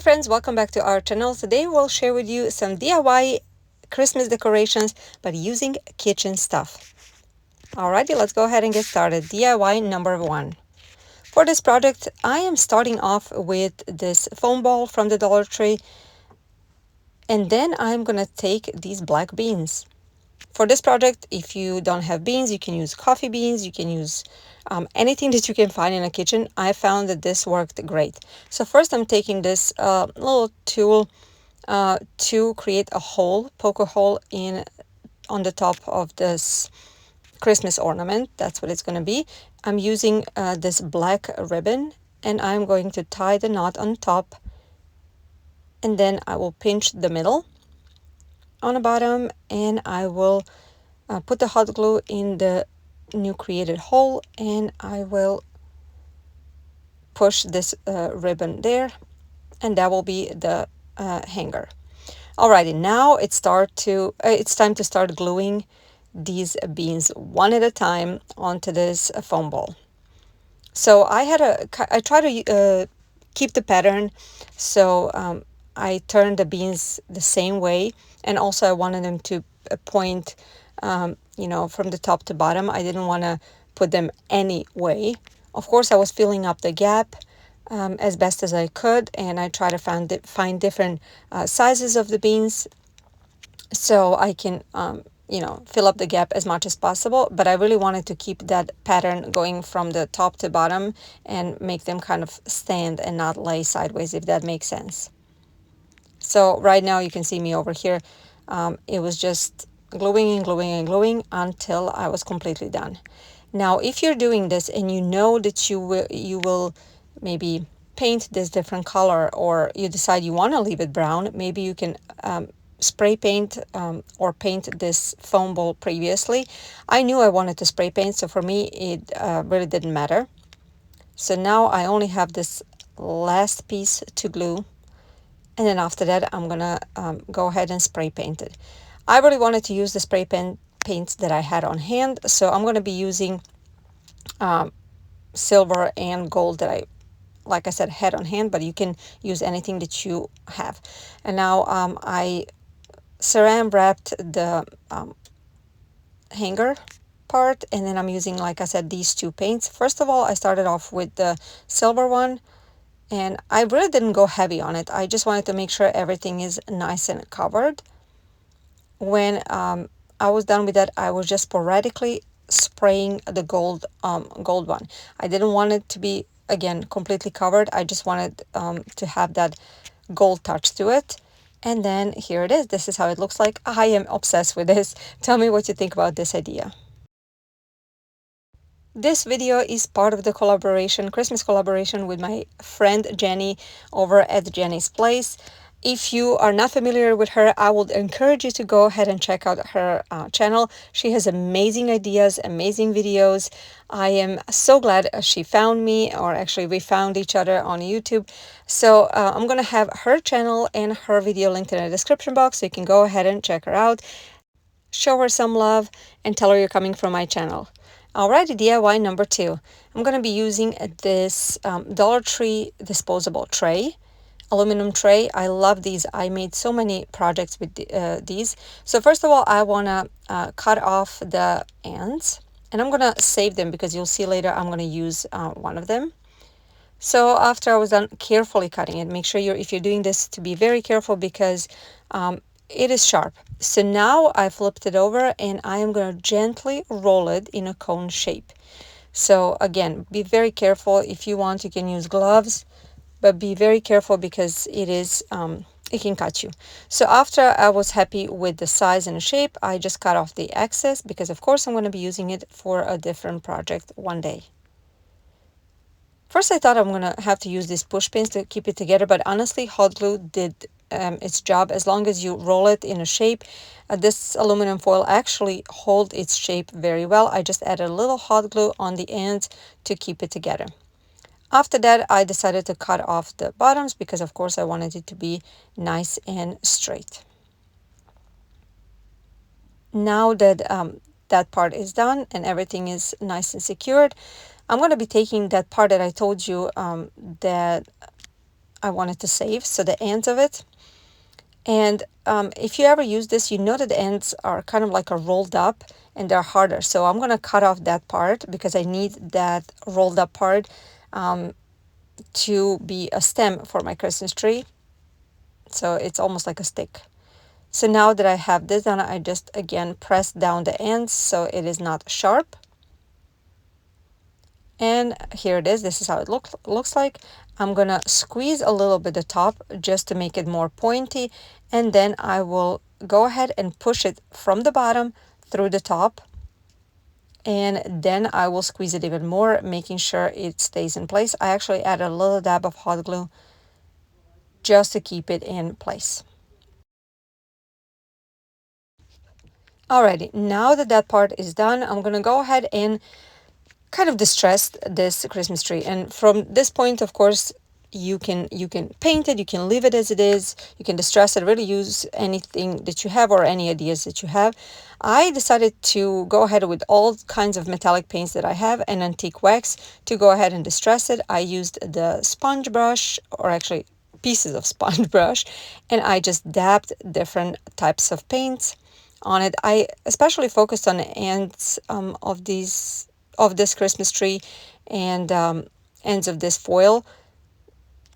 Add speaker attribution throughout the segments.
Speaker 1: friends, welcome back to our channel. Today we'll share with you some DIY Christmas decorations but using kitchen stuff. Alrighty, let's go ahead and get started. DIY number 1. For this project, I am starting off with this foam ball from the Dollar Tree, and then I'm gonna take these black beans. For this project, if you don't have beans, you can use coffee beans, you can use anything that you can find in a kitchen. I found that this worked great. So first I'm taking this little tool to create a hole, poke a hole in on the top of this Christmas ornament. That's what it's going to be. I'm using this black ribbon, and I'm going to tie the knot on top, and then I will pinch the middle on the bottom, and I will put the hot glue in the new created hole, and I will push this ribbon there, and that will be the hanger. Alrighty, now it's time to start gluing these beans one at a time onto this foam ball. So I try to keep the pattern, so I turned the beans the same way, and also I wanted them to point from the top to bottom. I didn't want to put them any way. Of course, I was filling up the gap as best as I could, and I try to find different sizes of the beans so I can fill up the gap as much as possible. But I really wanted to keep that pattern going from the top to bottom and make them kind of stand and not lay sideways, if that makes sense. So right now you can see me over here. It was just gluing and gluing and gluing until I was completely done. Now, if you're doing this and you know that you will maybe paint this different color, or you decide you want to leave it brown, maybe you can spray paint or paint this foam ball previously. I knew I wanted to spray paint, so for me it really didn't matter. So now I only have this last piece to glue, and then after that I'm gonna go ahead and spray paint it. I really wanted to use the spray paints that I had on hand, so I'm gonna be using silver and gold that I, like I said, had on hand, but you can use anything that you have. And now I saran wrapped the hanger part, and then I'm using, like I said, these two paints. First of all, I started off with the silver one, and I really didn't go heavy on it. I just wanted to make sure everything is nice and covered. When I was done with that, I was just sporadically spraying the gold one. I didn't want it to be, again, completely covered. I just wanted to have that gold touch to it. And then here it is. This is how it looks like. I am obsessed with this. Tell me what you think about this idea. This video is part of the Christmas collaboration with my friend Jenny over at Jenny's Place. If you are not familiar with her, I would encourage you to go ahead and check out her channel. She has amazing ideas, amazing videos. I am so glad she found me, or actually we found each other on YouTube. So I'm going to have her channel and her video linked in the description box, so you can go ahead and check her out. Show her some love and tell her you're coming from my channel. Alrighty, DIY number 2. I'm going to be using this Dollar Tree disposable tray. Aluminum tray. I love these. I made so many projects with these. So first of all, I want to cut off the ends, and I'm going to save them because you'll see later I'm going to use one of them. So after I was done carefully cutting it, make sure if you're doing this to be very careful, because it is sharp. So now I flipped it over, and I am going to gently roll it in a cone shape. So again, be very careful. If you want, you can use gloves, but be very careful because it can cut you. So after I was happy with the size and the shape, I just cut off the excess, because of course I'm going to be using it for a different project one day. First I thought I'm going to have to use these push pins to keep it together, but honestly hot glue did its job. As long as you roll it in a shape, this aluminum foil actually holds its shape very well. I just added a little hot glue on the ends to keep it together. After that, I decided to cut off the bottoms because, of course, I wanted it to be nice and straight. Now that that part is done and everything is nice and secured, I'm going to be taking that part that I told you that I wanted to save, so the ends of it. And if you ever use this, you know that the ends are kind of like a rolled up and they're harder. So I'm going to cut off that part because I need that rolled up part to be a stem for my Christmas tree. So it's almost like a stick. So now that I have this done, I just again press down the ends so it is not sharp. And here it is. This is how it looks like. I'm gonna squeeze a little bit the top just to make it more pointy, and then I will go ahead and push it from the bottom through the top, and then I will squeeze it even more, making sure it stays in place. I actually added a little dab of hot glue just to keep it in place. Alrighty, now that that part is done, I'm gonna go ahead and kind of distress this Christmas tree. And from this point, of course, you can paint it, you can leave it as it is, you can distress it, really use anything that you have or any ideas that you have. I decided to go ahead with all kinds of metallic paints that I have and antique wax to go ahead and distress it. I used the sponge brush, or actually pieces of sponge brush, and I just dabbed different types of paints on it. I especially focused on the ends of this Christmas tree and ends of this foil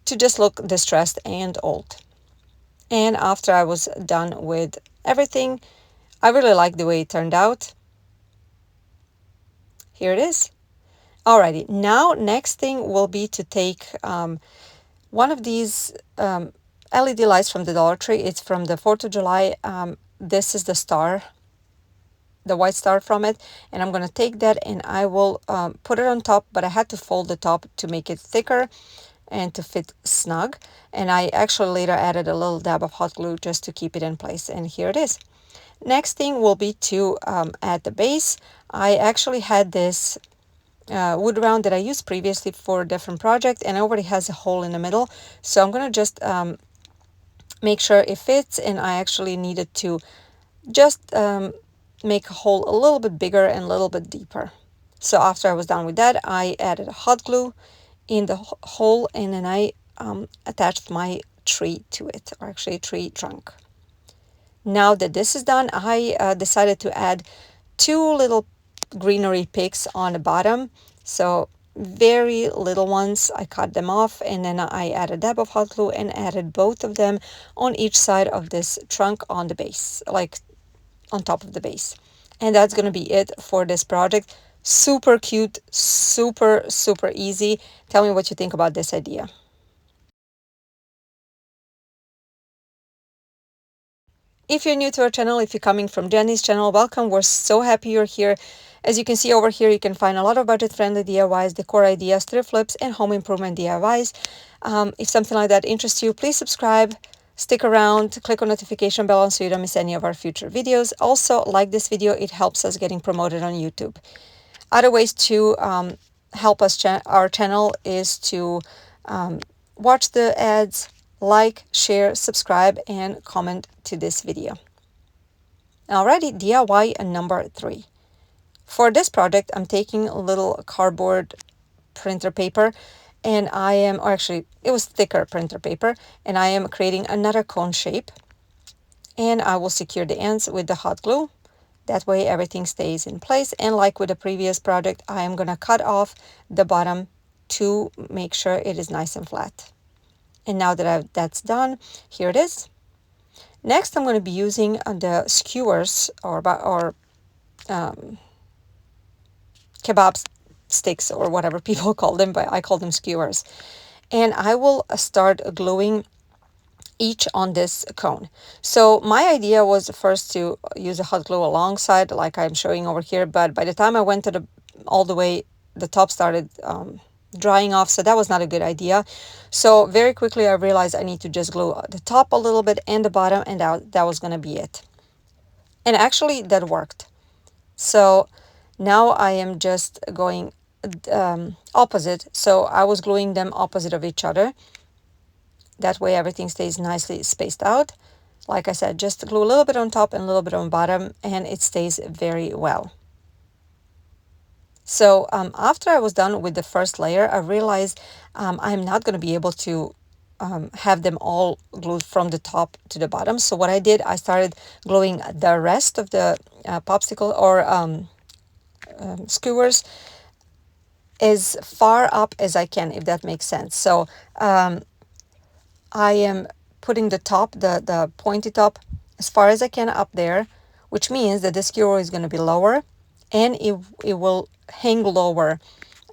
Speaker 1: to just look distressed and old. And after I was done with everything, I really like the way it turned out. Here it is. Alrighty, now next thing will be to take one of these LED lights from the Dollar Tree. It's from the 4th of July. This is the star, the white star from it, and I'm going to take that and I will put it on top, but I had to fold the top to make it thicker and to fit snug, and I actually later added a little dab of hot glue just to keep it in place, and here it is. Next thing will be to add the base. I actually had this wood round that I used previously for a different project, and it already has a hole in the middle, so I'm going to just make sure it fits, and I actually needed to just make a hole a little bit bigger and a little bit deeper. So after I was done with that, I added hot glue in the hole, and then I attached my tree to it, or actually tree trunk. Now that this is done, I decided to add 2 little greenery picks on the bottom. So very little ones. I cut them off, and then I added a dab of hot glue and added both of them on each side of this trunk on the base, like on top of the base. And that's going to be it for this project. Super cute, super easy. Tell me what you think about this idea. If you're new to our channel, if you're coming from Jenny's channel, welcome. We're so happy you're here. As you can see over here, you can find a lot of budget-friendly DIYs, decor ideas, thrift flips, and home improvement DIYs. If something like that interests you, please subscribe, stick around, click on notification bell so you don't miss any of our future videos. Also, like this video, it helps us getting promoted on YouTube. Other ways to help us our channel is to watch the ads, like, share, subscribe, and comment to this video. Alrighty, DIY number 3. For this project, I'm taking a little cardboard printer paper, and I am, or actually, it was thicker printer paper, and I am creating another cone shape. And I will secure the ends with the hot glue. That way everything stays in place. And like with the previous project, I am going to cut off the bottom to make sure it is nice and flat. And now that that's done, here it is. Next, I'm going to be using the skewers or kebab sticks or whatever people call them, but I call them skewers. And I will start gluing each on this cone. So my idea was first to use a hot glue alongside, like I'm showing over here, but by the time I went to all the way, the top started drying off, so that was not a good idea. So very quickly I realized I need to just glue the top a little bit and the bottom, and that was going to be it. And actually that worked. So now I am just going opposite. So I was gluing them opposite of each other. That way everything stays nicely spaced out. Like I said, just glue a little bit on top and a little bit on bottom, and it stays very well. So after I was done with the first layer, I realized I'm not going to be able to have them all glued from the top to the bottom. So what I did, I started gluing the rest of the popsicle or skewers as far up as I can, if that makes sense. So I am putting the top, the pointy top, as far as I can up there, which means that the skewer is going to be lower and it will hang lower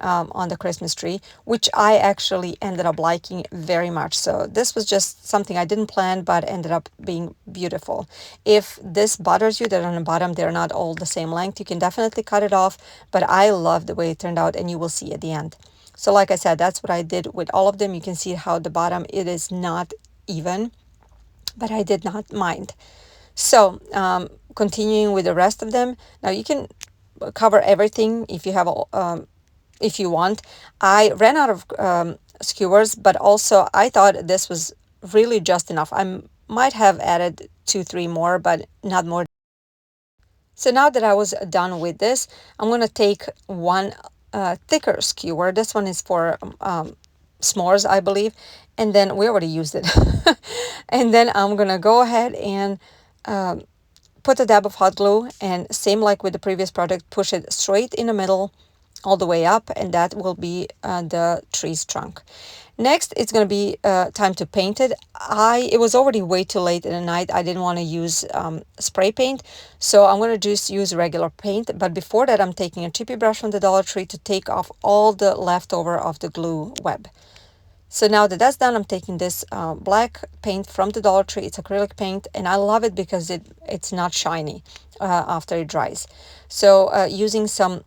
Speaker 1: on the Christmas tree, which I actually ended up liking very much. So this was just something I didn't plan, but ended up being beautiful. If this bothers you that on the bottom they're not all the same length, you can definitely cut it off, but I love the way it turned out, and you will see at the end. So like I said, that's what I did with all of them. You can see how the bottom, it is not even, but I did not mind. So continuing with the rest of them, now you can cover everything if you have if you want. I ran out of skewers, but also I thought this was really just enough. I might have added 2-3 more, but not more. So now that I was done with this, I'm going to take one thicker skewer. This one is for s'mores, I believe. And then we already used it. And then I'm going to go ahead and put a dab of hot glue, and same like with the previous product, push it straight in the middle all the way up, and that will be the tree's trunk. Next, it's going to be time to paint it. It was already way too late in the night. I didn't want to use spray paint, so I'm going to just use regular paint. But before that, I'm taking a chippy brush from the Dollar Tree to take off all the leftover of the glue web. So now that that's done, I'm taking this black paint from the Dollar Tree. It's acrylic paint, and I love it because it's not shiny after it dries. So using some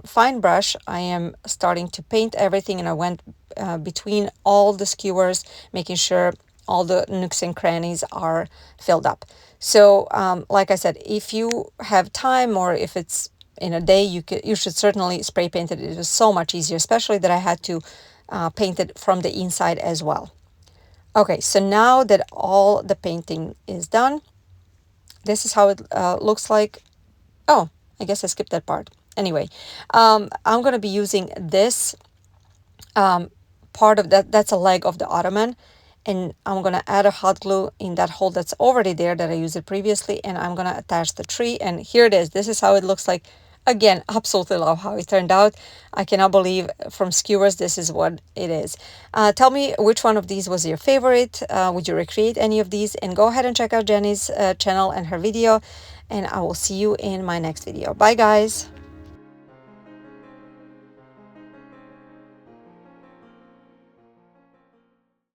Speaker 1: fine brush, I am starting to paint everything, and I went between all the skewers, making sure all the nooks and crannies are filled up. So like I said, if you have time, or if it's in a day, you should certainly spray paint it. It was so much easier, especially that I had to paint it from the inside as well. Okay, so now that all the painting is done, this is how it looks like. Oh, I guess I skipped that part. Anyway, I'm going to be using this part of that. That's a leg of the ottoman, and I'm going to add a hot glue in that hole that's already there that I used it previously, and I'm going to attach the tree, and here it is. This is how it looks like. Again, absolutely love how it turned out. I cannot believe from skewers this is what it is. Tell me which one of these was your favorite. Would you recreate any of these? And go ahead and check out Jenny's channel and her video, and I will see you in my next video. Bye guys.